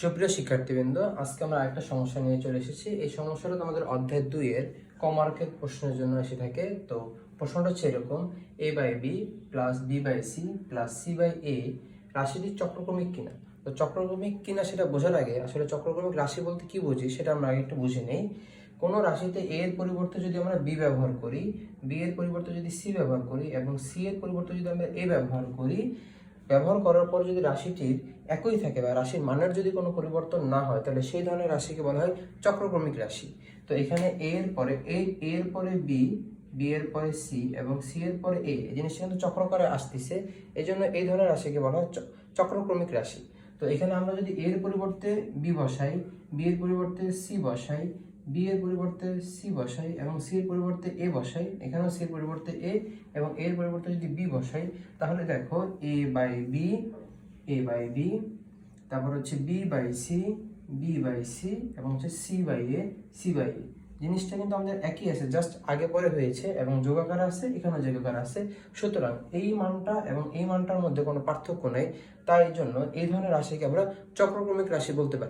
সুপ্রিয় শিক্ষার্থীবৃন্দ, আজকে আমরা আরেকটা সমস্যা নিয়ে চলে এসেছি। এই সমস্যাটা আমাদের অধ্যায় 2 এর কমার্কের প্রশ্নের জন্য এসে থাকে। তো প্রশ্নটা হচ্ছে এরকম: a/b plus b/c plus c/a রাশিটি চক্রক্রমিক কিনা। তো চক্রক্রমিক কিনা সেটা বোঝার আগে আসলে চক্রক্রমিক রাশি বলতে কি বুঝি সেটা আমরা আগে একটু বুঝে নেই। কোনো রাশিতে a এর পরিবর্তে যদি আমরা b ব্যবহার করি, b এর পরিবর্তে যদি c ব্যবহার করি এবং c এর পরিবর্তে যদি আমরা a ব্যবহার করি, ব্যবহার করার পর যদি রাশিটির একই থাকে বা রাশির মানের যদি কোনো পরিবর্তন না হয়, তাহলে সেই ধরনের রাশিকে বলা হয় চক্রক্রমিক রাশি। তো এখানে a এর পরে b, b এর পরে c এবং c এর পরে a, এই জিনিসটা কিন্তু চক্রকারে আসতেছে, এই জন্য এই ধরনের রাশিকে বলা হয় চক্রক্রমিক রাশি। তো এখানে আমরা যদি a এর পরিবর্তে b বসাই, b এর পরিবর্তে c বসাই, b এর পরিবর্তে c বসাই এবং c এর পরিবর্তে a বসাই, এখানেও c এর পরিবর্তে a এবং a এর পরিবর্তে যদি b বসাই, তাহলে দেখো a/b, তারপর হচ্ছে b/c, b/c এবং হচ্ছে c/a, c/a। জিনিসটা কিন্তু আমাদের একই আছে, জাস্ট আগে পরে হয়েছে এবং যোগাকার আছে, এখানেও যোগাকার আছে। সুতরাং এই মানটা এবং এই মানটার মধ্যে কোনো পার্থক্য নেই, তাই জন্য এই ধরনের রাশিকে আমরা চক্রক্রমিক রাশি বলতে পারি।